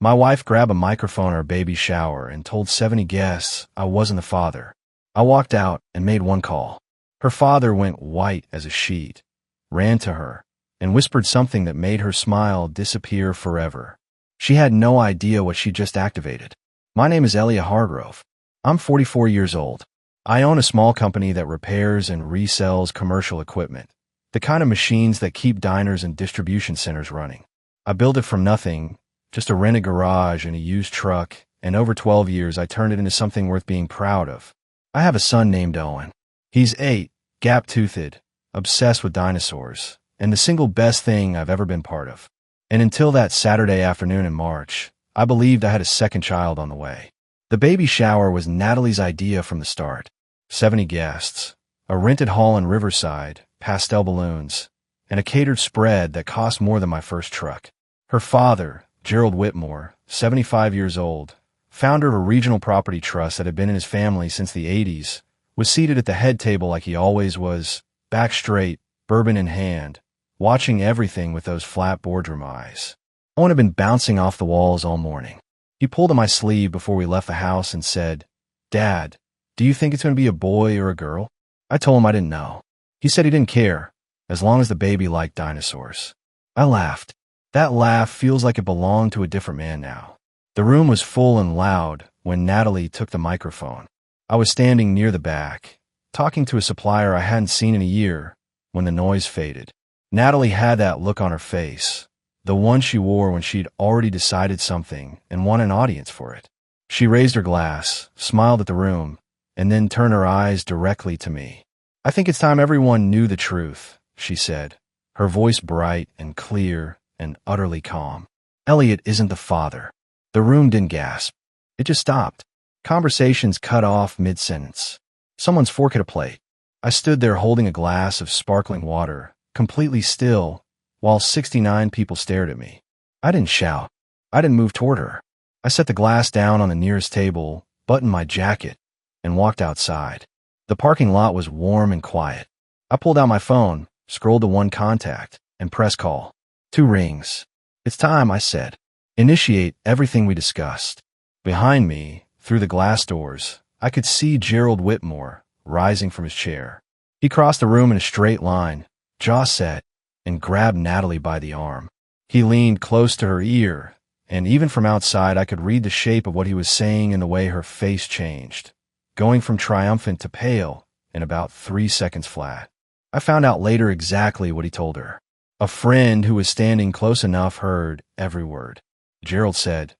My wife grabbed a microphone at our baby shower and told 70 guests I wasn't the father. I walked out and made one call. Her father went white as a sheet, ran to her, and whispered something that made her smile disappear forever. She had no idea what she just activated. My name is Elliot Hargrove. I'm 44 years old. I own a small company that repairs and resells commercial equipment, the kind of machines that keep diners and distribution centers running. I built it from nothing, just a rented garage and a used truck, and over 12 years I turned it into something worth being proud of. I have a son named Owen. He's 8, gap-toothed, obsessed with dinosaurs, and the single best thing I've ever been part of. And until that Saturday afternoon in March, I believed I had a second child on the way. The baby shower was Natalie's idea from the start. 70 guests, a rented hall in Riverside, pastel balloons, and a catered spread that cost more than my first truck. Her father, Gerald Whitmore, 75 years old, founder of a regional property trust that had been in his family since the 80s, was seated at the head table like he always was, back straight, bourbon in hand, watching everything with those flat boardroom eyes. Owen had been bouncing off the walls all morning. He pulled at my sleeve before we left the house and said, "Dad, do you think it's going to be a boy or a girl?" I told him I didn't know. He said he didn't care, as long as the baby liked dinosaurs. I laughed. That laugh feels like it belonged to a different man now. The room was full and loud when Natalie took the microphone. I was standing near the back, talking to a supplier I hadn't seen in a year, when the noise faded. Natalie had that look on her face, the one she wore when she'd already decided something and won an audience for it. She raised her glass, smiled at the room, and then turned her eyes directly to me. "I think it's time everyone knew the truth," she said, her voice bright and clear and utterly calm. "Elliot isn't the father." The room didn't gasp. It just stopped. Conversations cut off mid-sentence. Someone's fork hit a plate. I stood there holding a glass of sparkling water, completely still, while 69 people stared at me. I didn't shout. I didn't move toward her. I set the glass down on the nearest table, buttoned my jacket, and walked outside. The parking lot was warm and quiet. I pulled out my phone, scrolled to one contact, and pressed call. 2 rings. "It's time," I said. "Initiate everything we discussed." Behind me, through the glass doors, I could see Gerald Whitmore rising from his chair. He crossed the room in a straight line, jaw set, and grabbed Natalie by the arm. He leaned close to her ear, and even from outside I could read the shape of what he was saying in the way her face changed, going from triumphant to pale in about 3 seconds flat. I found out later exactly what he told her. A friend who was standing close enough heard every word. Gerald said,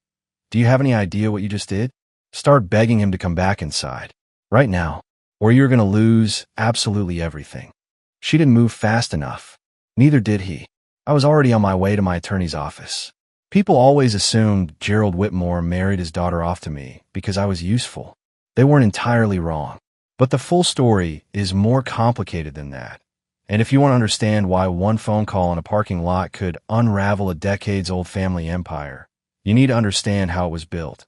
"Do you have any idea what you just did? Start begging him to come back inside. Right now. Or you're going to lose absolutely everything." She didn't move fast enough. Neither did he. I was already on my way to my attorney's office. People always assumed Gerald Whitmore married his daughter off to me because I was useful. They weren't entirely wrong. But the full story is more complicated than that. And if you want to understand why one phone call in a parking lot could unravel a decades-old family empire, you need to understand how it was built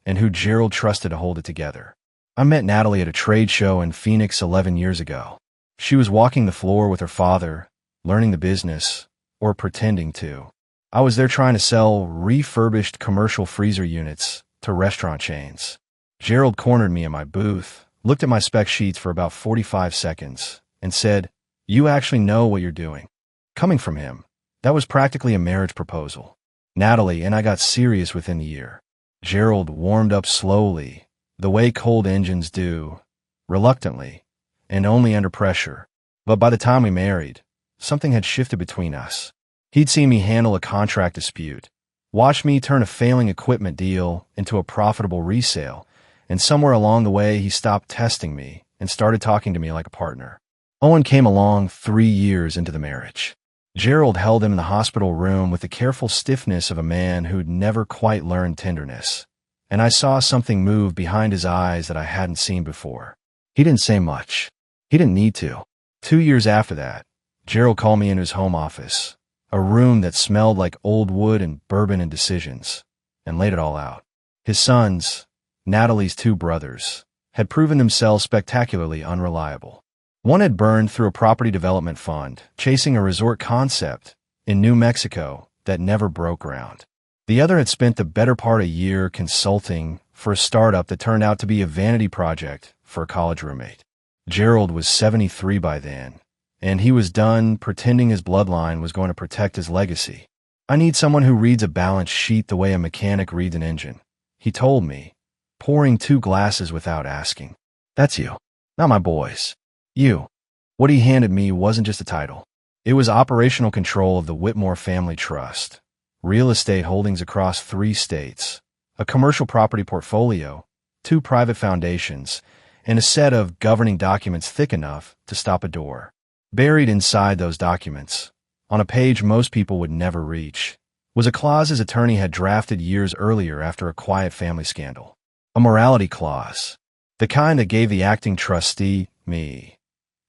and who Gerald trusted to hold it together. I met Natalie at a trade show in Phoenix 11 years ago. She was walking the floor with her father, learning the business, or pretending to. I was there trying to sell refurbished commercial freezer units to restaurant chains. Gerald cornered me in my booth, looked at my spec sheets for about 45 seconds, and said, "You actually know what you're doing." Coming from him, that was practically a marriage proposal. Natalie and I got serious within the year. Gerald warmed up slowly, the way cold engines do, reluctantly, and only under pressure. But by the time we married, something had shifted between us. He'd seen me handle a contract dispute, watched me turn a failing equipment deal into a profitable resale, and somewhere along the way he stopped testing me and started talking to me like a partner. Owen came along 3 years into the marriage. Gerald held him in the hospital room with the careful stiffness of a man who'd never quite learned tenderness, and I saw something move behind his eyes that I hadn't seen before. He didn't say much. He didn't need to. 2 years after that, Gerald called me into his home office, a room that smelled like old wood and bourbon and decisions, and laid it all out. His sons, Natalie's 2 brothers, had proven themselves spectacularly unreliable. One had burned through a property development fund, chasing a resort concept in New Mexico that never broke ground. The other had spent the better part of a year consulting for a startup that turned out to be a vanity project for a college roommate. Gerald was 73 by then, and he was done pretending his bloodline was going to protect his legacy. I need someone who reads a balance sheet the way a mechanic reads an engine, he told me, pouring 2 glasses without asking. That's you. Not my boys. You. What he handed me wasn't just a title. It was operational control of the Whitmore Family Trust, real estate holdings across 3 states, a commercial property portfolio, 2 private foundations, and a set of governing documents thick enough to stop a door. Buried inside those documents, on a page most people would never reach, was a clause his attorney had drafted years earlier after a quiet family scandal. A morality clause, the kind that gave the acting trustee, me,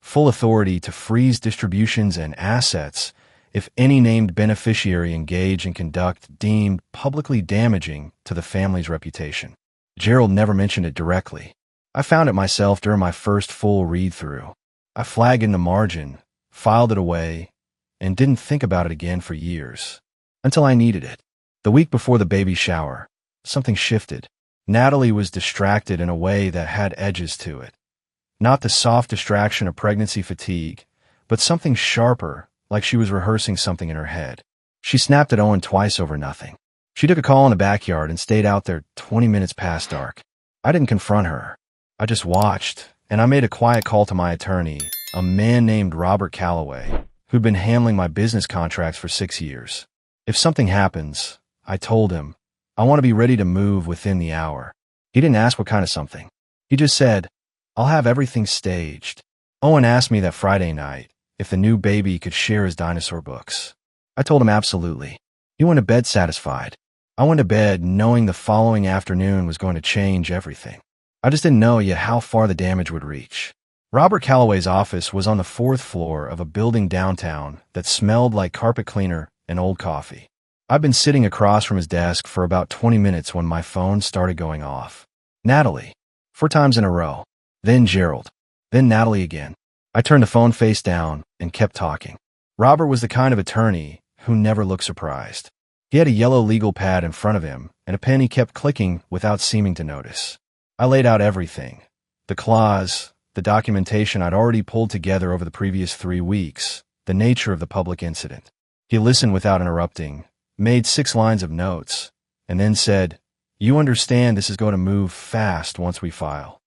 full authority to freeze distributions and assets if any named beneficiary engaged in conduct deemed publicly damaging to the family's reputation. Gerald never mentioned it directly. I found it myself during my first full read-through. I flagged in the margin, filed it away, and didn't think about it again for years. Until I needed it. The week before the baby shower, something shifted. Natalie was distracted in a way that had edges to it. Not the soft distraction of pregnancy fatigue, but something sharper, like she was rehearsing something in her head. She snapped at Owen twice over nothing. She took a call in the backyard and stayed out there 20 minutes past dark. I didn't confront her. I just watched, and I made a quiet call to my attorney, a man named Robert Calloway, who'd been handling my business contracts for 6 years. If something happens, I told him, I want to be ready to move within the hour. He didn't ask what kind of something. He just said, I'll have everything staged. Owen asked me that Friday night if the new baby could share his dinosaur books. I told him absolutely. He went to bed satisfied. I went to bed knowing the following afternoon was going to change everything. I just didn't know yet how far the damage would reach. Robert Calloway's office was on the 4th floor of a building downtown that smelled like carpet cleaner and old coffee. I'd been sitting across from his desk for about 20 minutes when my phone started going off. Natalie. 4 times in a row. Then Gerald. Then Natalie again. I turned the phone face down and kept talking. Robert was the kind of attorney who never looked surprised. He had a yellow legal pad in front of him and a pen he kept clicking without seeming to notice. I laid out everything. The clause, the documentation I'd already pulled together over the previous 3 weeks, the nature of the public incident. He listened without interrupting, made 6 lines of notes, and then said, You understand this is going to move fast once we file.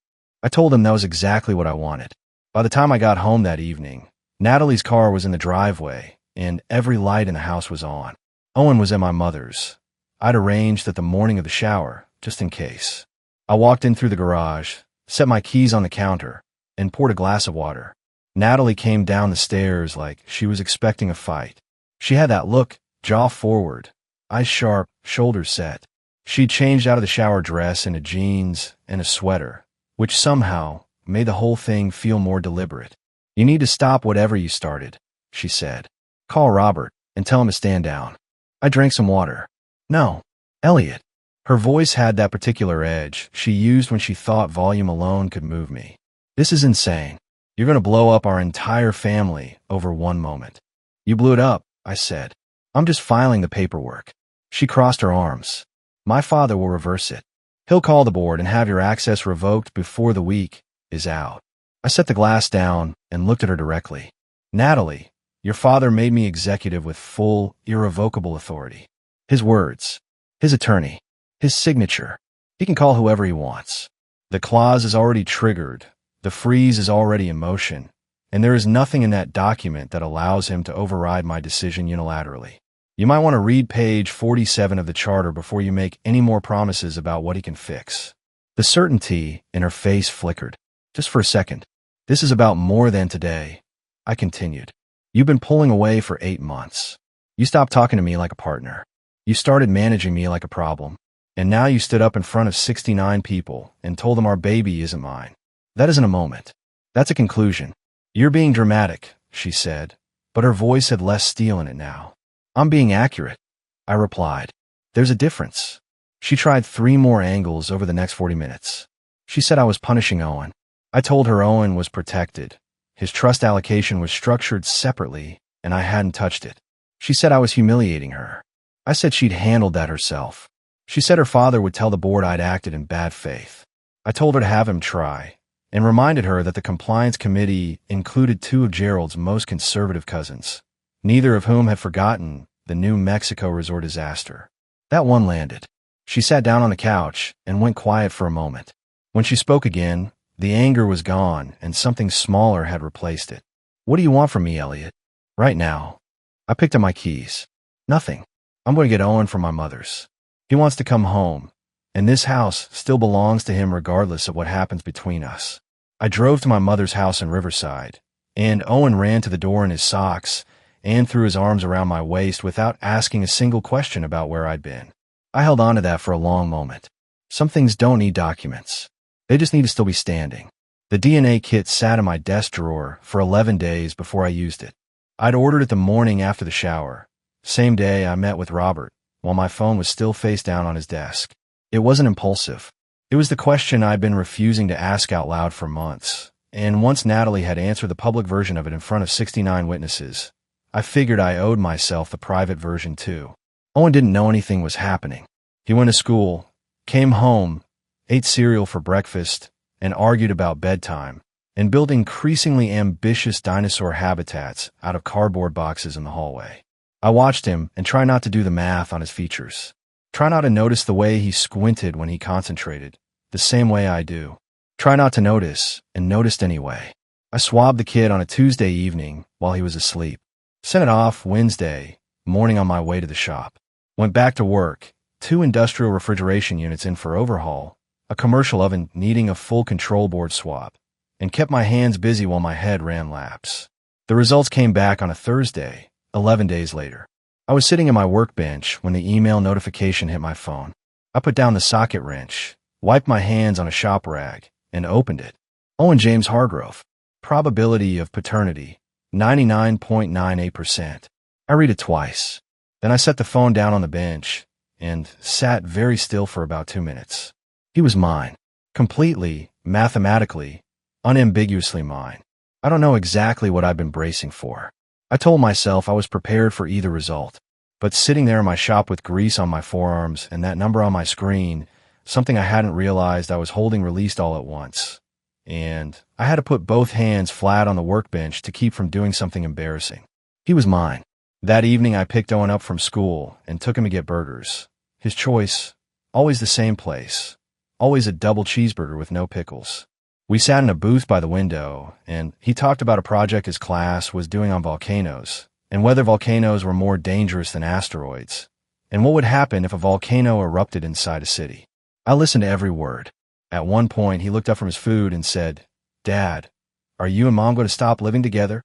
I told him that was exactly what I wanted. By the time I got home that evening, Natalie's car was in the driveway, and every light in the house was on. Owen was at my mother's. I'd arranged that the morning of the shower, just in case. I walked in through the garage, set my keys on the counter, and poured a glass of water. Natalie came down the stairs like she was expecting a fight. She had that look, jaw forward, eyes sharp, shoulders set. She'd changed out of the shower dress into jeans and a sweater, which somehow made the whole thing feel more deliberate. You need to stop whatever you started, she said. Call Robert and tell him to stand down. I drank some water. No, Elliot. Her voice had that particular edge she used when she thought volume alone could move me. This is insane. You're going to blow up our entire family over one moment. You blew it up, I said. I'm just filing the paperwork. She crossed her arms. My father will reverse it. He'll call the board and have your access revoked before the week is out. I set the glass down and looked at her directly. Natalie, your father made me executive with full, irrevocable authority. His words, his attorney, his signature. He can call whoever he wants. The clause is already triggered. The freeze is already in motion. And there is nothing in that document that allows him to override my decision unilaterally. You might want to read page 47 of the charter before you make any more promises about what he can fix. The certainty in her face flickered. Just for a second. This is about more than today. I continued. You've been pulling away for 8 months. You stopped talking to me like a partner. You started managing me like a problem. And now you stood up in front of 69 people and told them our baby isn't mine. That isn't a moment. That's a conclusion. You're being dramatic, she said, but her voice had less steel in it now. I'm being accurate, I replied. There's a difference. She tried 3 more angles over the next 40 minutes. She said I was punishing Owen. I told her Owen was protected. His trust allocation was structured separately, and I hadn't touched it. She said I was humiliating her. I said she'd handled that herself. She said her father would tell the board I'd acted in bad faith. I told her to have him try, and reminded her that the compliance committee included two of Gerald's most conservative cousins, neither of whom had forgotten the New Mexico resort disaster. That one landed. She sat down on the couch and went quiet for a moment. When she spoke again, the anger was gone and something smaller had replaced it. What do you want from me, Elliot? Right now. I picked up my keys. Nothing. I'm going to get Owen from my mother's. He wants to come home, and this house still belongs to him regardless of what happens between us. I drove to my mother's house in Riverside, and Owen ran to the door in his socks and threw his arms around my waist without asking a single question about where I'd been. I held on to that for a long moment. Some things don't need documents. They just need to still be standing. The DNA kit sat in my desk drawer for 11 days before I used it. I'd ordered it the morning after the shower. Same day I met with Robert, while my phone was still face down on his desk. It wasn't impulsive. It was the question I'd been refusing to ask out loud for months. And once Natalie had answered the public version of it in front of 69 witnesses, I figured I owed myself the private version too. Owen didn't know anything was happening. He went to school, came home, ate cereal for breakfast, and argued about bedtime, and built increasingly ambitious dinosaur habitats out of cardboard boxes in the hallway. I watched him and tried not to do the math on his features. Try not to notice the way he squinted when he concentrated, the same way I do. Try not to notice, and noticed anyway. I swabbed the kid on a Tuesday evening while he was asleep. Sent it off Wednesday morning on my way to the shop. Went back to work, 2 industrial refrigeration units in for overhaul, a commercial oven needing a full control board swap, and kept my hands busy while my head ran laps. The results came back on a Thursday, 11 days later. I was sitting at my workbench when the email notification hit my phone. I put down the socket wrench, wiped my hands on a shop rag, and opened it. Owen James Hargrove. Probability of paternity, 99.98%. I read it twice. Then I set the phone down on the bench and sat very still for about 2 minutes. He was mine. Completely, mathematically, unambiguously mine. I don't know exactly what I've been bracing for. I told myself I was prepared for either result. But sitting there in my shop with grease on my forearms and that number on my screen, something I hadn't realized I was holding released all at once. And I had to put both hands flat on the workbench to keep from doing something embarrassing. He was mine. That evening I picked Owen up from school and took him to get burgers. His choice, always the same place. Always a double cheeseburger with no pickles. We sat in a booth by the window, and he talked about a project his class was doing on volcanoes, and whether volcanoes were more dangerous than asteroids, and what would happen if a volcano erupted inside a city. I listened to every word. At one point, he looked up from his food and said, "Dad, are you and Mom going to stop living together?"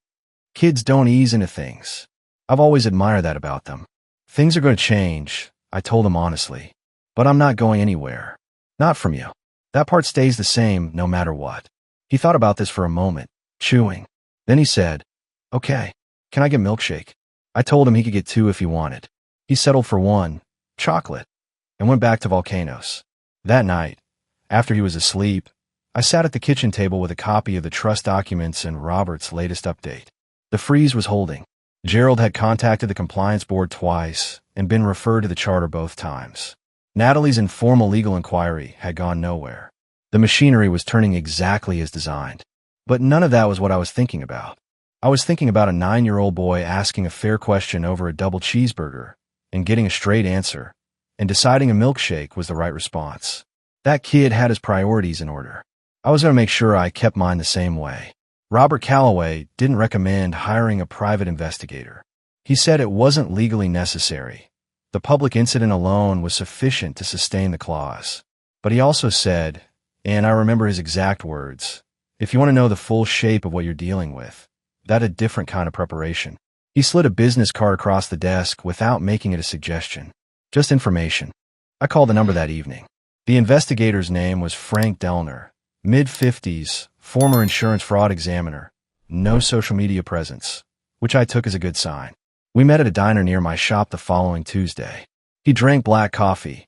Kids don't ease into things. I've always admired that about them. Things are going to change, I told him honestly, but I'm not going anywhere. Not from you. That part stays the same no matter what. He thought about this for a moment, chewing. Then he said, "Okay, can I get milkshake?" I told him he could get 2 if he wanted. He settled for 1, chocolate, and went back to volcanoes. That night, after he was asleep, I sat at the kitchen table with a copy of the trust documents and Robert's latest update. The freeze was holding. Gerald had contacted the compliance board twice and been referred to the charter both times. Natalie's informal legal inquiry had gone nowhere. The machinery was turning exactly as designed. But none of that was what I was thinking about. I was thinking about a 9-year-old boy asking a fair question over a double cheeseburger and getting a straight answer, and deciding a milkshake was the right response. That kid had his priorities in order. I was going to make sure I kept mine the same way. Robert Calloway didn't recommend hiring a private investigator. He said it wasn't legally necessary. The public incident alone was sufficient to sustain the clause. But he also said, and I remember his exact words, if you want to know the full shape of what you're dealing with, that's a different kind of preparation. He slid a business card across the desk without making it a suggestion. Just information. I called the number that evening. The investigator's name was Frank Delner, mid-50s, former insurance fraud examiner, no social media presence, which I took as a good sign. We met at a diner near my shop the following Tuesday. He drank black coffee,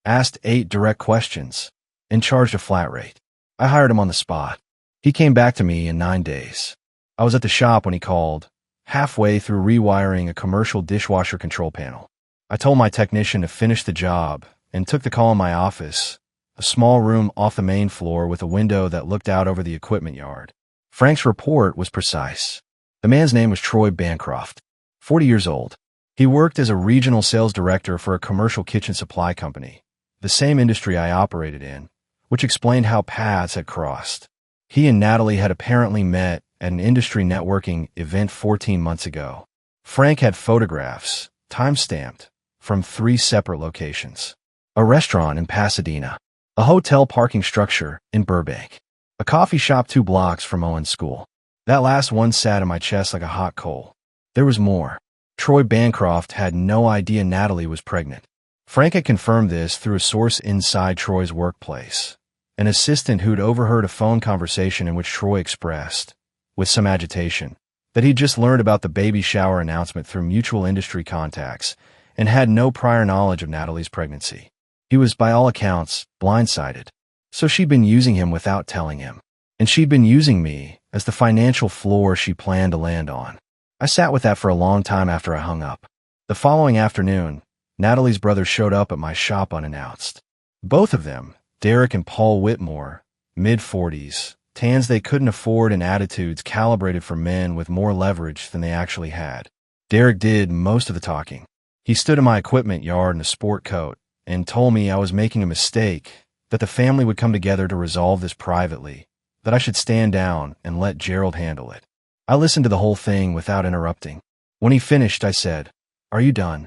asked 8 direct questions, and charged a flat rate. I hired him on the spot. He came back to me in 9 days. I was at the shop when he called, halfway through rewiring a commercial dishwasher control panel. I told my technician to finish the job and took the call in my office, a small room off the main floor with a window that looked out over the equipment yard. Frank's report was precise. The man's name was Troy Bancroft, 40 years old. He worked as a regional sales director for a commercial kitchen supply company, the same industry I operated in, which explained how paths had crossed. He and Natalie had apparently met at an industry networking event 14 months ago. Frank had photographs, time-stamped, from 3 separate locations. A restaurant in Pasadena, a hotel parking structure in Burbank, a coffee shop 2 blocks from Owen's school. That last one sat in my chest like a hot coal. There was more. Troy Bancroft had no idea Natalie was pregnant. Frank had confirmed this through a source inside Troy's workplace, an assistant who'd overheard a phone conversation in which Troy expressed, with some agitation, that he'd just learned about the baby shower announcement through mutual industry contacts and had no prior knowledge of Natalie's pregnancy. He was, by all accounts, blindsided. So she'd been using him without telling him. And she'd been using me as the financial floor she planned to land on. I sat with that for a long time after I hung up. The following afternoon, Natalie's brother showed up at my shop unannounced. Both of them, Derek and Paul Whitmore, mid-40s, tans they couldn't afford and attitudes calibrated for men with more leverage than they actually had. Derek did most of the talking. He stood in my equipment yard in a sport coat and told me I was making a mistake, that the family would come together to resolve this privately, that I should stand down and let Gerald handle it. I listened to the whole thing without interrupting. When he finished, I said, "Are you done?"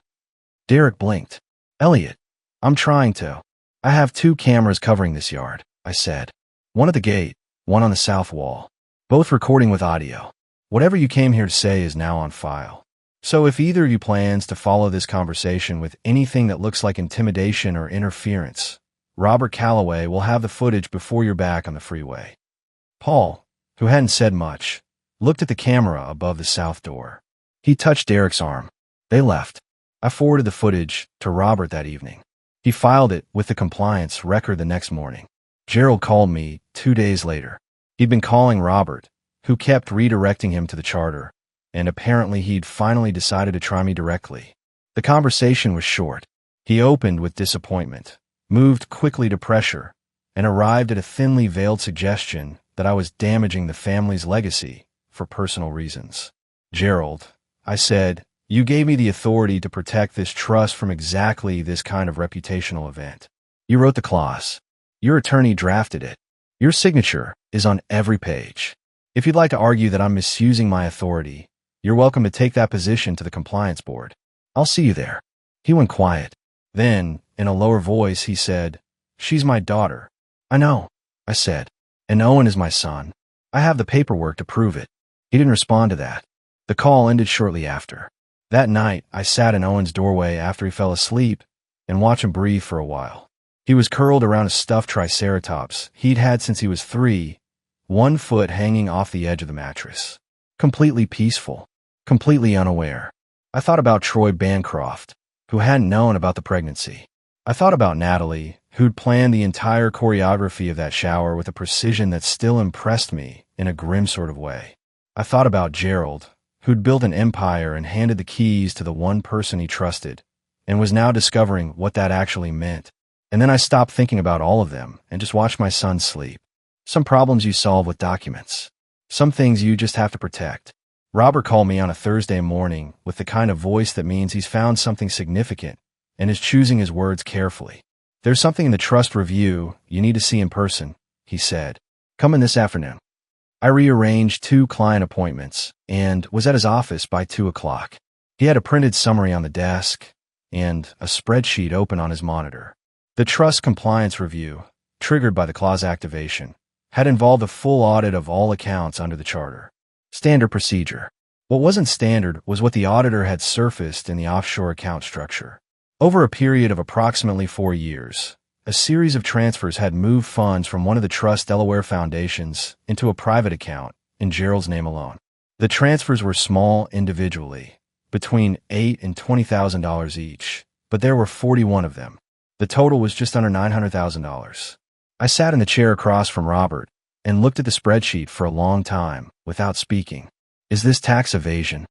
Derek blinked. "Elliot, I'm trying to. I have 2 cameras covering this yard," I said. "One at the gate, one on the south wall. Both recording with audio. Whatever you came here to say is now on file. So if either of you plans to follow this conversation with anything that looks like intimidation or interference, Robert Calloway will have the footage before you're back on the freeway." Paul, who hadn't said much, looked at the camera above the south door. He touched Derek's arm. They left. I forwarded the footage to Robert that evening. He filed it with the compliance record the next morning. Gerald called me 2 days later. He'd been calling Robert, who kept redirecting him to the charter, and apparently he'd finally decided to try me directly. The conversation was short. He opened with disappointment, moved quickly to pressure, and arrived at a thinly veiled suggestion that I was damaging the family's legacy for personal reasons. "Gerald," I said, "you gave me the authority to protect this trust from exactly this kind of reputational event. You wrote the clause. Your attorney drafted it. Your signature is on every page. If you'd like to argue that I'm misusing my authority, you're welcome to take that position to the compliance board. I'll see you there." He went quiet. Then, in a lower voice, he said, "She's my daughter." "I know," I said, "and Owen is my son. I have the paperwork to prove it." He didn't respond to that. The call ended shortly after. That night, I sat in Owen's doorway after he fell asleep and watched him breathe for a while. He was curled around a stuffed triceratops he'd had since he was 3, 1 foot hanging off the edge of the mattress. Completely peaceful, completely unaware. I thought about Troy Bancroft, who hadn't known about the pregnancy. I thought about Natalie, who'd planned the entire choreography of that shower with a precision that still impressed me in a grim sort of way. I thought about Gerald, who'd built an empire and handed the keys to the one person he trusted, and was now discovering what that actually meant. And then I stopped thinking about all of them and just watched my son sleep. Some problems you solve with documents. Some things you just have to protect. Robert called me on a Thursday morning with the kind of voice that means he's found something significant and is choosing his words carefully. "There's something in the trust review you need to see in person," he said. "Come in this afternoon." I rearranged 2 client appointments and was at his office by 2 o'clock. He had a printed summary on the desk and a spreadsheet open on his monitor. The trust compliance review, triggered by the clause activation, had involved a full audit of all accounts under the charter. Standard procedure. What wasn't standard was what the auditor had surfaced in the offshore account structure. Over a period of approximately 4 years, a series of transfers had moved funds from one of the Trust Delaware foundations into a private account in Gerald's name alone. The transfers were small individually, between $8,000 and $20,000 each, but there were 41 of them. The total was just under $900,000. I sat in the chair across from Robert and looked at the spreadsheet for a long time without speaking. "Is this tax evasion?"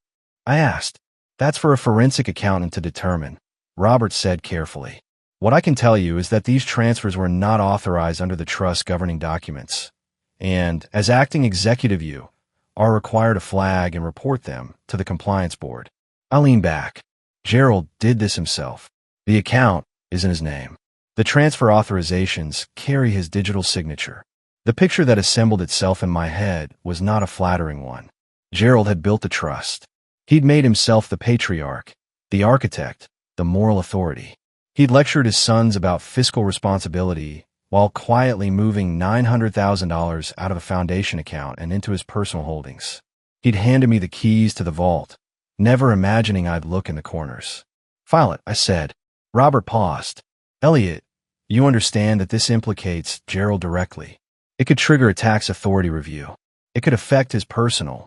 I asked. "That's for a forensic accountant to determine. Robert said carefully. What I can tell you is that these transfers were not authorized under the trust governing documents, and, as acting executive, you are required to flag and report them to the compliance board. I leaned back. Gerald did this himself. The account is in his name. The transfer authorizations carry his digital signature. The picture that assembled itself in my head was not a flattering one. Gerald had built the trust. He'd made himself the patriarch, the architect, the moral authority. He'd lectured his sons about fiscal responsibility while quietly moving $900,000 out of a foundation account and into his personal holdings. He'd handed me the keys to the vault, never imagining I'd look in the corners. "File it," I said. Robert paused. "Elliot, you understand that this implicates Gerald directly. It could trigger a tax authority review. It could affect his personal."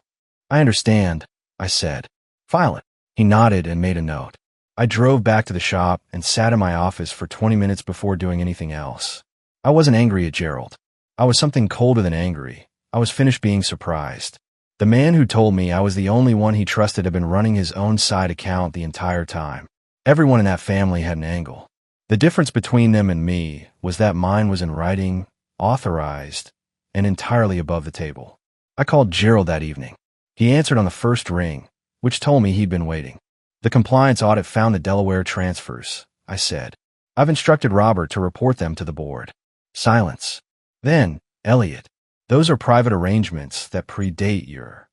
"I understand," I said. "File it." He nodded and made a note. I drove back to the shop and sat in my office for 20 minutes before doing anything else. I wasn't angry at Gerald. I was something colder than angry. I was finished being surprised. The man who told me I was the only one he trusted had been running his own side account the entire time. Everyone in that family had an angle. The difference between them and me was that mine was in writing, authorized, and entirely above the table. I called Gerald that evening. He answered on the first ring, which told me he'd been waiting. "The compliance audit found the Delaware transfers," I said. "I've instructed Robert to report them to the board." Silence. "Then, Elliot, those are private arrangements that predate your—"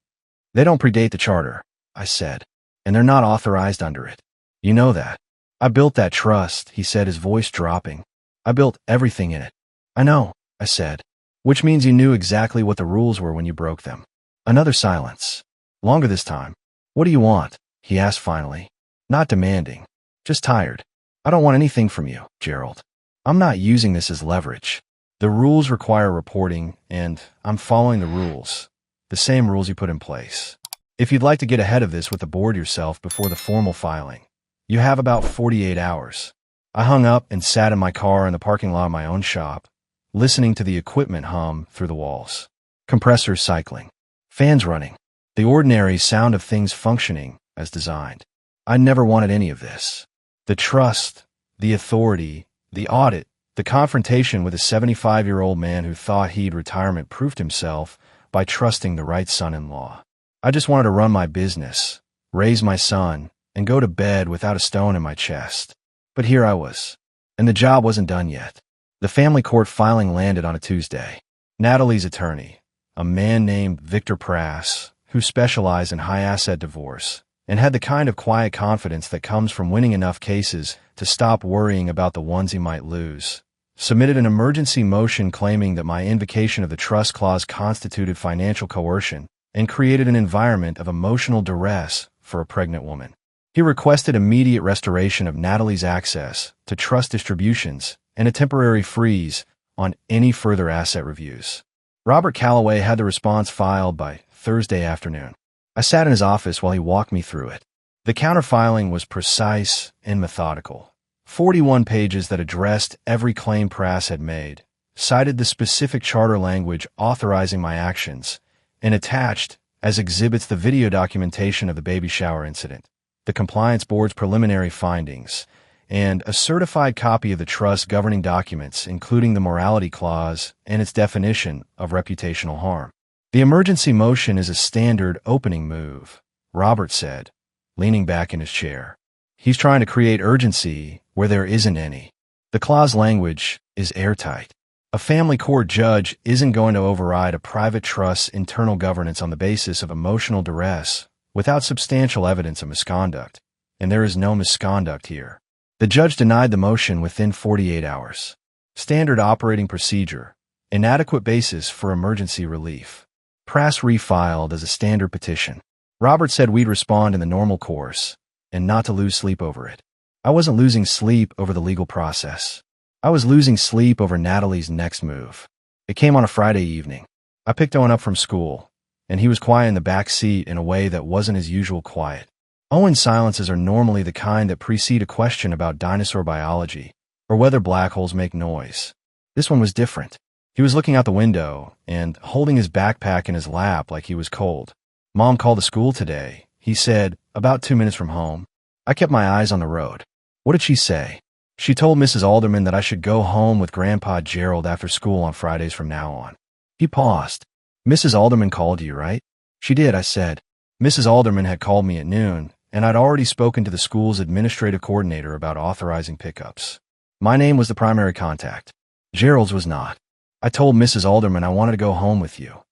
"They don't predate the charter," I said, "and they're not authorized under it. You know that. I built that trust," he said, his voice dropping. "I built everything in it." "I know," I said, "which means you knew exactly what the rules were when you broke them." Another silence. Longer this time. "What do you want?" he asked finally. Not demanding, just tired. "I don't want anything from you, Gerald. I'm not using this as leverage. The rules require reporting, and I'm following the rules. The same rules you put in place. If you'd like to get ahead of this with the board yourself before the formal filing, you have about 48 hours. I hung up and sat in my car in the parking lot of my own shop, listening to the equipment hum through the walls. Compressors cycling. Fans running. The ordinary sound of things functioning as designed. I never wanted any of this. The trust, the authority, the audit, the confrontation with a 75-year-old man who thought he'd retirement-proofed himself by trusting the right son-in-law. I just wanted to run my business, raise my son, and go to bed without a stone in my chest. But here I was, and the job wasn't done yet. The family court filing landed on a Tuesday. Natalie's attorney, a man named Victor Prass, who specialized in high-asset divorce, and had the kind of quiet confidence that comes from winning enough cases to stop worrying about the ones he might lose, submitted an emergency motion claiming that my invocation of the trust clause constituted financial coercion and created an environment of emotional duress for a pregnant woman. He requested immediate restoration of Natalie's access to trust distributions and a temporary freeze on any further asset reviews. Robert Calloway had the response filed by Thursday afternoon. I sat in his office while he walked me through it. The counterfiling was precise and methodical. 41 pages that addressed every claim Prass had made, cited the specific charter language authorizing my actions, and attached, as exhibits, the video documentation of the baby shower incident, the compliance board's preliminary findings, and a certified copy of the trust governing documents, including the morality clause and its definition of reputational harm. "The emergency motion is a standard opening move," Robert said, leaning back in his chair. "He's trying to create urgency where there isn't any. The clause language is airtight. A family court judge isn't going to override a private trust's internal governance on the basis of emotional duress without substantial evidence of misconduct, and there is no misconduct here." The judge denied the motion within 48 hours. Standard operating procedure, inadequate basis for emergency relief. Prass refiled as a standard petition. Robert said we'd respond in the normal course, and not to lose sleep over it. I wasn't losing sleep over the legal process. I was losing sleep over Natalie's next move. It came on a Friday evening. I picked Owen up from school, and he was quiet in the back seat in a way that wasn't his usual quiet. Owen's silences are normally the kind that precede a question about dinosaur biology or whether black holes make noise. This one was different. He was looking out the window and holding his backpack in his lap like he was cold. "Mom called the school today," he said, about 2 minutes from home. I kept my eyes on the road. What did she say? She told Mrs. Alderman that I should go home with Grandpa Gerald after school on Fridays from now on. He paused. Mrs. Alderman called you, right? She did, I said. Mrs. Alderman had called me at noon, and I'd already spoken to the school's administrative coordinator about authorizing pickups. My name was the primary contact. Gerald's was not. I told Mrs. Alderman I wanted to go home with you.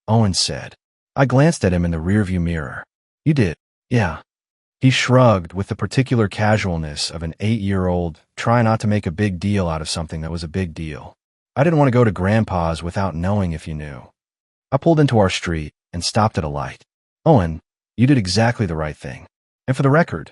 Owen said. I glanced at him in the rearview mirror. You did? Yeah. He shrugged with the particular casualness of an 8-year-old trying not to make a big deal out of something that was a big deal. I didn't want to go to Grandpa's without knowing if you knew. I pulled into our street and stopped at a light. Owen, you did exactly the right thing. And for the record,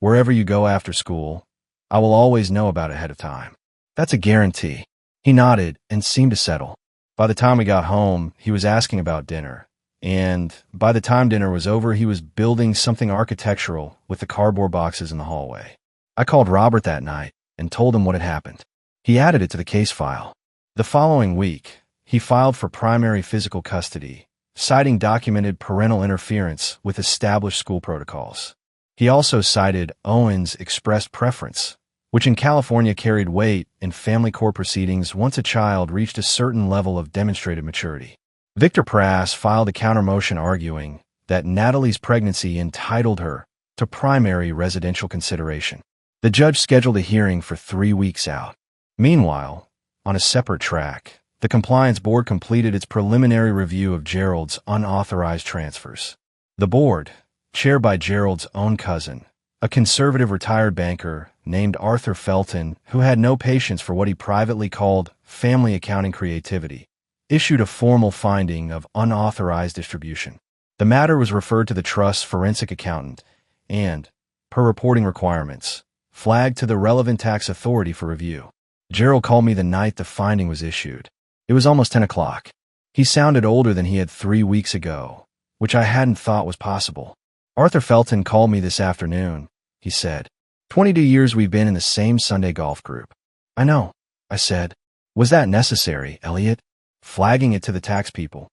wherever you go after school, I will always know about it ahead of time. That's a guarantee. He nodded and seemed to settle. By the time we got home, he was asking about dinner. And by the time dinner was over, he was building something architectural with the cardboard boxes in the hallway. I called Robert that night and told him what had happened. He added it to the case file. The following week, he filed for primary physical custody, citing documented parental interference with established school protocols. He also cited Owen's expressed preference, which in California carried weight in family court proceedings once a child reached a certain level of demonstrated maturity. Victor Prass filed a countermotion arguing that Natalie's pregnancy entitled her to primary residential consideration. The judge scheduled a hearing for 3 weeks out. Meanwhile, on a separate track, the Compliance Board completed its preliminary review of Gerald's unauthorized transfers. The board, chaired by Gerald's own cousin, a conservative retired banker named Arthur Felton, who had no patience for what he privately called family accounting creativity, issued a formal finding of unauthorized distribution. The matter was referred to the trust's forensic accountant and, per reporting requirements, flagged to the relevant tax authority for review. Gerald called me the night the finding was issued. It was almost 10 o'clock. He sounded older than he had 3 weeks ago, which I hadn't thought was possible. Arthur Felton called me this afternoon, he said. 22 years we've been in the same Sunday golf group. I know, I said. Was that necessary, Elliot? Flagging it to the tax people.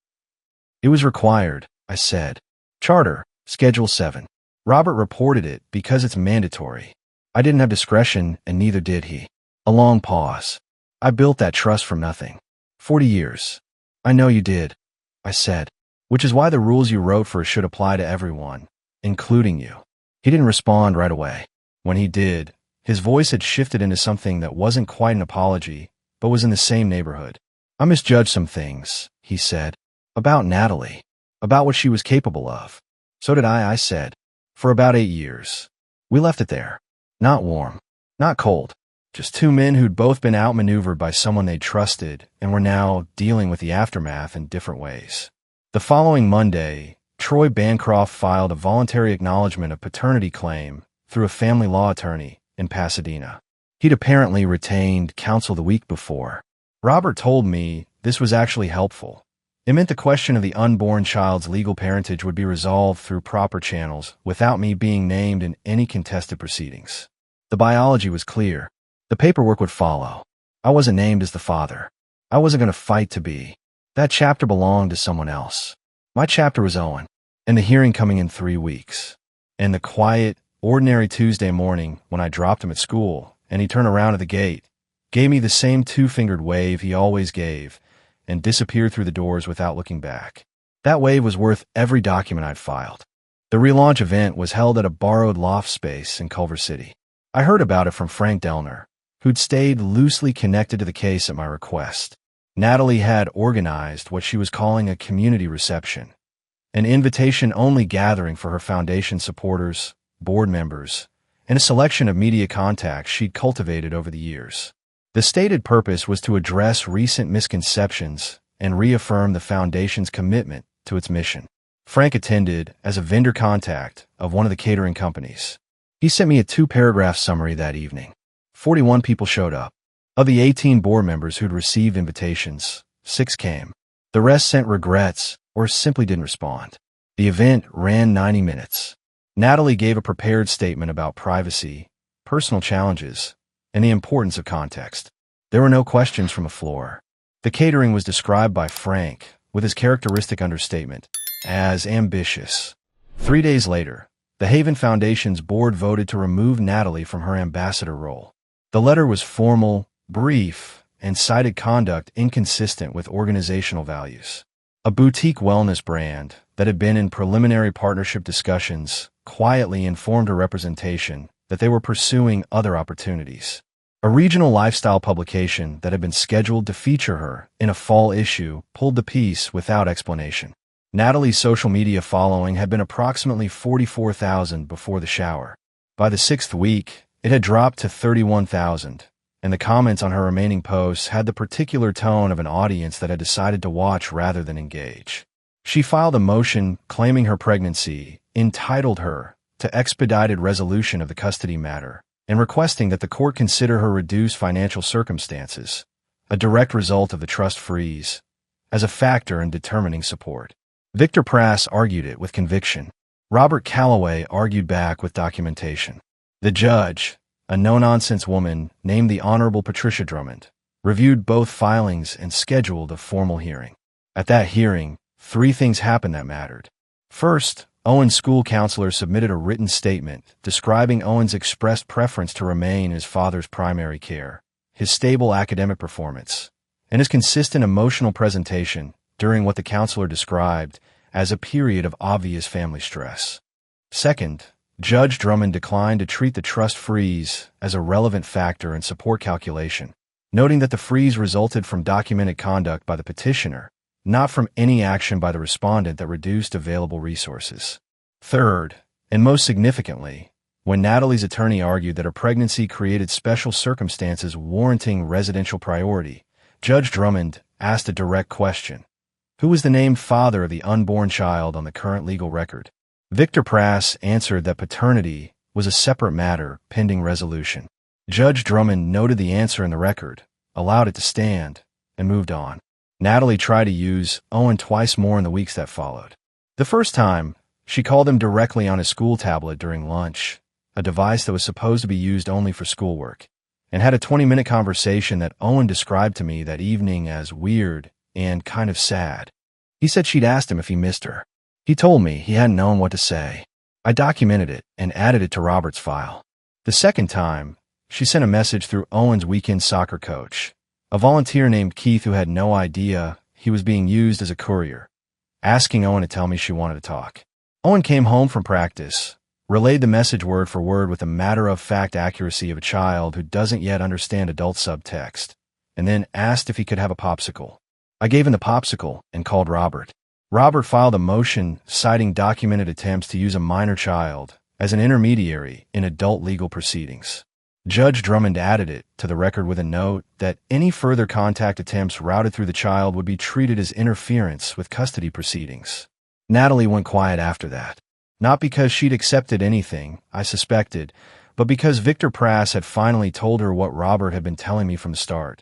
It was required, I said. Charter, Schedule 7. Robert reported it because it's mandatory. I didn't have discretion, and neither did he. A long pause. I built that trust from nothing. 40 years. I know you did, I said. Which is why the rules you wrote for should apply to everyone, including you. He didn't respond right away. When he did, his voice had shifted into something that wasn't quite an apology, but was in the same neighborhood. I misjudged some things, he said. About Natalie. About what she was capable of. So did I said. For about 8 years. We left it there. Not warm. Not cold. Just two men who'd both been outmaneuvered by someone they'd trusted and were now dealing with the aftermath in different ways. The following Monday, Troy Bancroft filed a voluntary acknowledgement of paternity claim through a family law attorney in Pasadena. He'd apparently retained counsel the week before. Robert told me this was actually helpful. It meant the question of the unborn child's legal parentage would be resolved through proper channels without me being named in any contested proceedings. The biology was clear. The paperwork would follow. I wasn't named as the father. I wasn't going to fight to be. That chapter belonged to someone else. My chapter was Owen, and the hearing coming in 3 weeks. And the quiet, ordinary Tuesday morning when I dropped him at school and he turned around at the gate, gave me the same two-fingered wave he always gave, and disappeared through the doors without looking back. That wave was worth every document I'd filed. The relaunch event was held at a borrowed loft space in Culver City. I heard about it from Frank Delner, who'd stayed loosely connected to the case at my request. Natalie had organized what she was calling a community reception, an invitation-only gathering for her foundation supporters, board members, and a selection of media contacts she'd cultivated over the years. The stated purpose was to address recent misconceptions and reaffirm the foundation's commitment to its mission. Frank attended as a vendor contact of one of the catering companies. He sent me a 2-paragraph summary that evening. 41 people showed up. Of the 18 board members who'd received invitations, 6 came. The rest sent regrets or simply didn't respond. The event ran 90 minutes. Natalie gave a prepared statement about privacy, personal challenges, and the importance of context. There were no questions from the floor. The catering was described by Frank, with his characteristic understatement, as ambitious. 3 days later, The Haven Foundation's board voted to remove Natalie from her ambassador role. The letter was formal, brief, and cited conduct inconsistent with organizational values. A boutique wellness brand that had been in preliminary partnership discussions quietly informed her representation that they were pursuing other opportunities. A regional lifestyle publication that had been scheduled to feature her in a fall issue pulled the piece without explanation. Natalie's social media following had been approximately 44,000 before the shower. By the 6th week, it had dropped to 31,000, and the comments on her remaining posts had the particular tone of an audience that had decided to watch rather than engage. She filed a motion claiming her pregnancy, entitled her to expedited resolution of the custody matter, and requesting that the court consider her reduced financial circumstances, a direct result of the trust freeze, as a factor in determining support. Victor Prass argued it with conviction. Robert Calloway argued back with documentation. The judge, a no-nonsense woman named the Honorable Patricia Drummond, reviewed both filings and scheduled a formal hearing. At that hearing, 3 things happened that mattered. First, Owen's school counselor submitted a written statement describing Owen's expressed preference to remain in his father's primary care, his stable academic performance, and his consistent emotional presentation during what the counselor described as a period of obvious family stress. Second, Judge Drummond declined to treat the trust freeze as a relevant factor in support calculation, noting that the freeze resulted from documented conduct by the petitioner, not from any action by the respondent that reduced available resources. Third, and most significantly, when Natalie's attorney argued that her pregnancy created special circumstances warranting residential priority, Judge Drummond asked a direct question. Who was the named father of the unborn child on the current legal record? Victor Prass answered that paternity was a separate matter pending resolution. Judge Drummond noted the answer in the record, allowed it to stand, and moved on. Natalie tried to use Owen twice more in the weeks that followed. The first time, she called him directly on his school tablet during lunch, a device that was supposed to be used only for schoolwork, and had a 20-minute conversation that Owen described to me that evening as weird and kind of sad. He said she'd asked him if he missed her. He told me he hadn't known what to say. I documented it and added it to Robert's file. The second time, she sent a message through Owen's weekend soccer coach, a volunteer named Keith who had no idea he was being used as a courier, asking Owen to tell me she wanted to talk. Owen came home from practice, relayed the message word for word with the matter-of-fact accuracy of a child who doesn't yet understand adult subtext, and then asked if he could have a popsicle. I gave him the popsicle and called Robert. Robert filed a motion citing documented attempts to use a minor child as an intermediary in adult legal proceedings. Judge Drummond added it to the record with a note that any further contact attempts routed through the child would be treated as interference with custody proceedings. Natalie went quiet after that, not because she'd accepted anything, I suspected, but because Victor Prass had finally told her what Robert had been telling me from the start.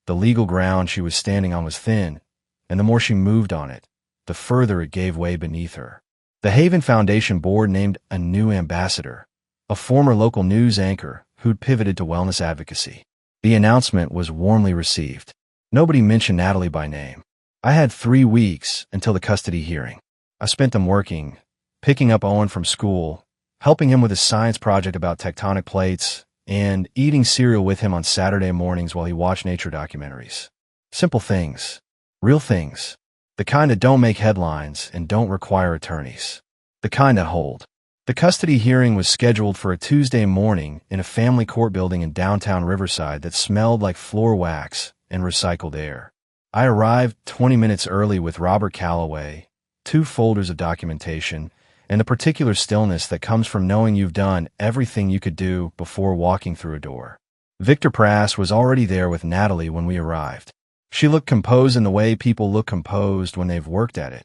The legal ground she was standing on was thin, and the more she moved on it, the further it gave way beneath her. The Haven Foundation board named a new ambassador, a former local news anchor who'd pivoted to wellness advocacy. The announcement was warmly received. Nobody mentioned Natalie by name. I had 3 weeks until the custody hearing. I spent them working, picking up Owen from school, helping him with his science project about tectonic plates, and eating cereal with him on Saturday mornings while he watched nature documentaries. Simple things. Real things. The kind that don't make headlines and don't require attorneys. The kind that hold. The custody hearing was scheduled for a Tuesday morning in a family court building in downtown Riverside that smelled like floor wax and recycled air. I arrived 20 minutes early with Robert Calloway, 2 folders of documentation, and the particular stillness that comes from knowing you've done everything you could do before walking through a door. Victor Prass was already there with Natalie when we arrived. She looked composed in the way people look composed when they've worked at it.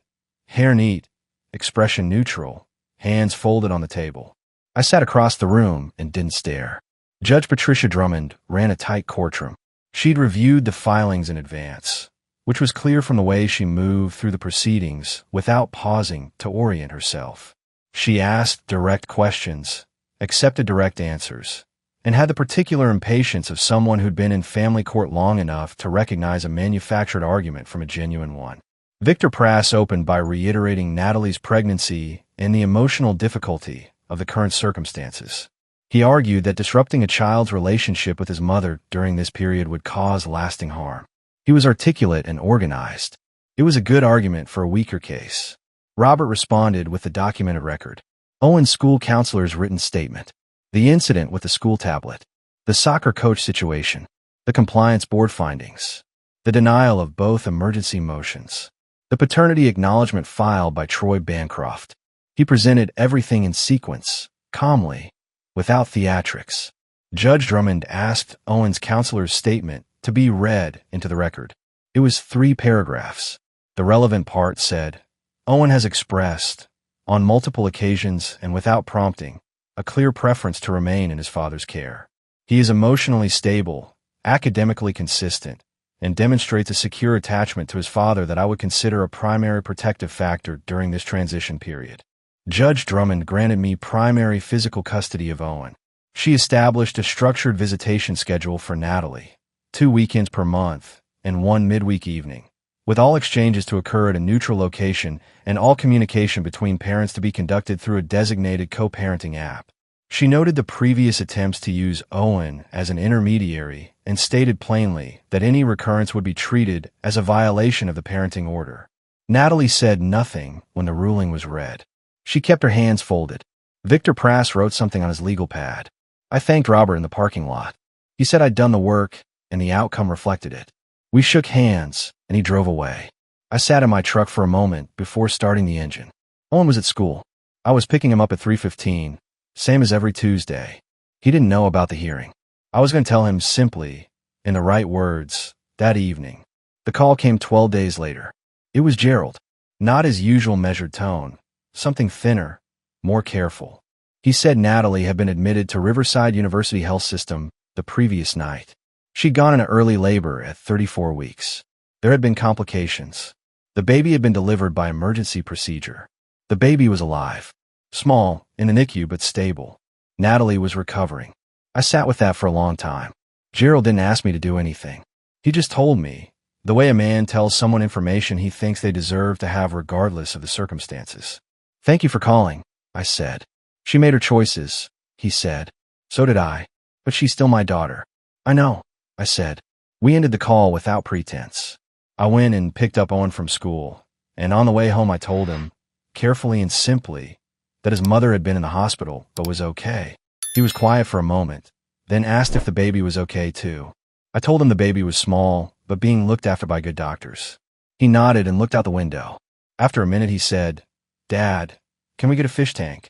Hair neat, expression neutral, hands folded on the table. I sat across the room and didn't stare. Judge Patricia Drummond ran a tight courtroom. She'd reviewed the filings in advance, which was clear from the way she moved through the proceedings without pausing to orient herself. She asked direct questions, accepted direct answers, and had the particular impatience of someone who'd been in family court long enough to recognize a manufactured argument from a genuine one. Victor Prass opened by reiterating Natalie's pregnancy and the emotional difficulty of the current circumstances. He argued that disrupting a child's relationship with his mother during this period would cause lasting harm. He was articulate and organized. It was a good argument for a weaker case. Robert responded with the documented record. Owen's school counselor's written statement. The incident with the school tablet. The soccer coach situation. The compliance board findings. The denial of both emergency motions. The paternity acknowledgement filed by Troy Bancroft. He presented everything in sequence, calmly, without theatrics. Judge Drummond asked Owen's counselor's statement to be read into the record. It was 3 paragraphs. The relevant part said, Owen has expressed, on multiple occasions and without prompting, a clear preference to remain in his father's care. He is emotionally stable, academically consistent, and demonstrates a secure attachment to his father that I would consider a primary protective factor during this transition period. Judge Drummond granted me primary physical custody of Owen. She established a structured visitation schedule for Natalie, 2 weekends per month and 1 midweek evening, with all exchanges to occur at a neutral location and all communication between parents to be conducted through a designated co-parenting app. She noted the previous attempts to use Owen as an intermediary and stated plainly that any recurrence would be treated as a violation of the parenting order. Natalie said nothing when the ruling was read. She kept her hands folded. Victor Prass wrote something on his legal pad. I thanked Robert in the parking lot. He said I'd done the work, and the outcome reflected it. We shook hands, and he drove away. I sat in my truck for a moment before starting the engine. Owen was at school. I was picking him up at 3:15. Same as every Tuesday. He didn't know about the hearing. I was going to tell him simply, in the right words, that evening. The call came 12 days later. It was Gerald. Not his usual measured tone. Something thinner, more careful. He said Natalie had been admitted to Riverside University Health System the previous night. She'd gone into early labor at 34 weeks. There had been complications. The baby had been delivered by emergency procedure. The baby was alive. Small, in the NICU, but stable. Natalie was recovering. I sat with that for a long time. Gerald didn't ask me to do anything. He just told me, the way a man tells someone information he thinks they deserve to have regardless of the circumstances. Thank you for calling, I said. She made her choices, he said. So did I. But she's still my daughter. I know, I said. We ended the call without pretense. I went and picked up Owen from school, and on the way home I told him, carefully and simply, that his mother had been in the hospital but was okay. He was quiet for a moment, then asked if the baby was okay too. I told him the baby was small, but being looked after by good doctors. He nodded and looked out the window. After a minute he said, Dad, can we get a fish tank?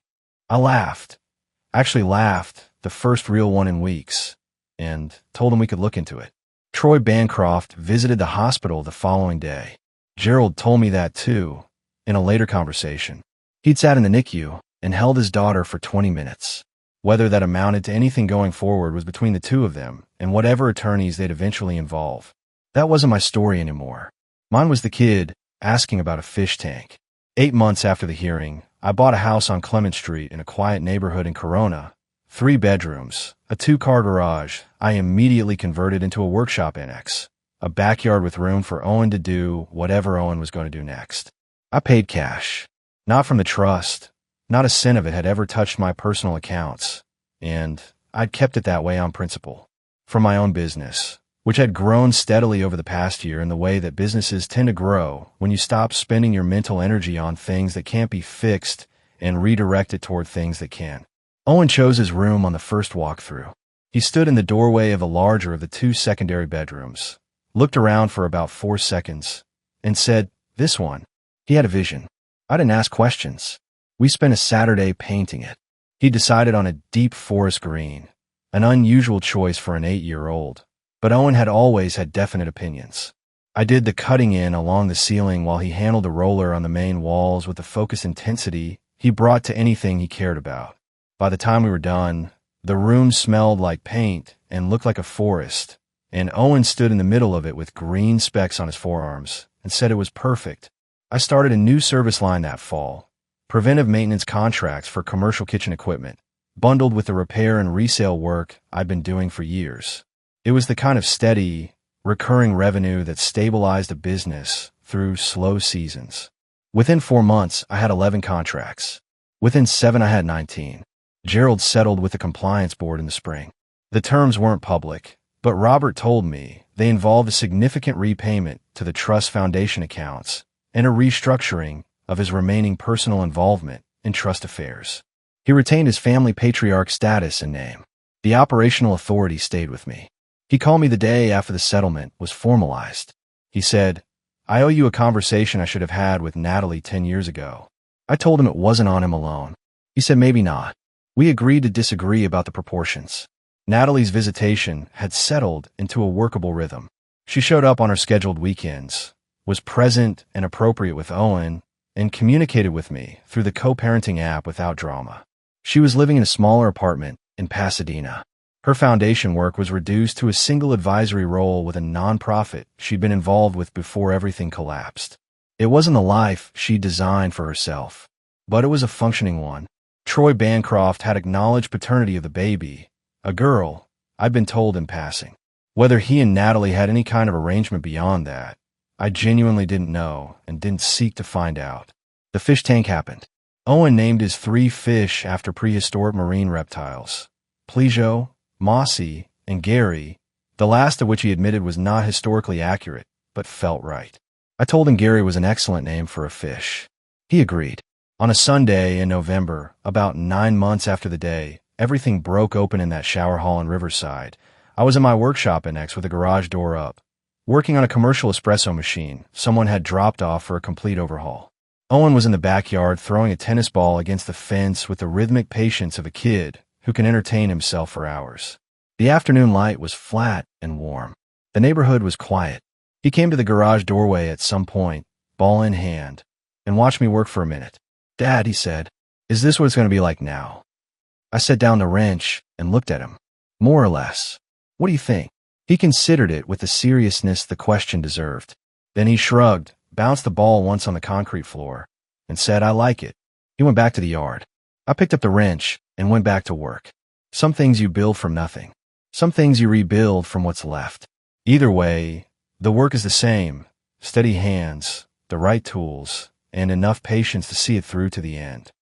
I laughed. Actually laughed, the first real one in weeks, and told him we could look into it. Troy Bancroft visited the hospital the following day. Gerald told me that too, in a later conversation. He'd sat in the NICU and held his daughter for 20 minutes. Whether that amounted to anything going forward was between the two of them and whatever attorneys they'd eventually involve. That wasn't my story anymore. Mine was the kid asking about a fish tank. 8 months after the hearing, I bought a house on Clement Street in a quiet neighborhood in Corona. 3 bedrooms, a 2-car garage. I immediately converted into a workshop annex, a backyard with room for Owen to do whatever Owen was going to do next. I paid cash. Not from the trust. Not a cent of it had ever touched my personal accounts, and I'd kept it that way on principle. From my own business, which had grown steadily over the past year in the way that businesses tend to grow when you stop spending your mental energy on things that can't be fixed and redirect it toward things that can. Owen chose his room on the first walkthrough. He stood in the doorway of the larger of the 2 secondary bedrooms, looked around for about 4 seconds, and said, "This one." He had a vision. I didn't ask questions. We spent a Saturday painting it. He decided on a deep forest green, an unusual choice for an 8-year-old, but Owen had always had definite opinions. I did the cutting in along the ceiling while he handled the roller on the main walls with the focused intensity he brought to anything he cared about. By the time we were done, the room smelled like paint and looked like a forest, and Owen stood in the middle of it with green specks on his forearms and said it was perfect. I started a new service line that fall, preventive maintenance contracts for commercial kitchen equipment, bundled with the repair and resale work I'd been doing for years. It was the kind of steady, recurring revenue that stabilized a business through slow seasons. Within 4 months, I had 11 contracts. Within 7, I had 19. Gerald settled with the compliance board in the spring. The terms weren't public, but Robert told me they involved a significant repayment to the trust foundation accounts and a restructuring of his remaining personal involvement in trust affairs. He retained his family patriarch status and name. The operational authority stayed with me. He called me the day after the settlement was formalized. He said, "I owe you a conversation I should have had with Natalie 10 years ago." I told him it wasn't on him alone. He said maybe not. We agreed to disagree about the proportions. Natalie's visitation had settled into a workable rhythm. She showed up on her scheduled weekends, was present and appropriate with Owen, and communicated with me through the co-parenting app without drama. She was living in a smaller apartment in Pasadena. Her foundation work was reduced to a single advisory role with a nonprofit she'd been involved with before everything collapsed. It wasn't the life she designed for herself, but it was a functioning one. Troy Bancroft had acknowledged paternity of the baby, a girl, I'd been told in passing. Whether he and Natalie had any kind of arrangement beyond that, I genuinely didn't know and didn't seek to find out. The fish tank happened. Owen named his 3 fish after prehistoric marine reptiles: Plejo, Mossy, and Gary, the last of which he admitted was not historically accurate, but felt right. I told him Gary was an excellent name for a fish. He agreed. On a Sunday in November, about 9 months after the day everything broke open in that shower hall in Riverside, I was in my workshop annex with the garage door up, working on a commercial espresso machine someone had dropped off for a complete overhaul. Owen was in the backyard throwing a tennis ball against the fence with the rhythmic patience of a kid who can entertain himself for hours. The afternoon light was flat and warm. The neighborhood was quiet. He came to the garage doorway at some point, ball in hand, and watched me work for a minute. "Dad," he said, "is this what it's going to be like now?" I set down the wrench and looked at him. "More or less. What do you think?" He considered it with the seriousness the question deserved. Then he shrugged, bounced the ball once on the concrete floor, and said, "I like it." He went back to the yard. I picked up the wrench and went back to work. Some things you build from nothing. Some things you rebuild from what's left. Either way, the work is the same: steady hands, the right tools, and enough patience to see it through to the end.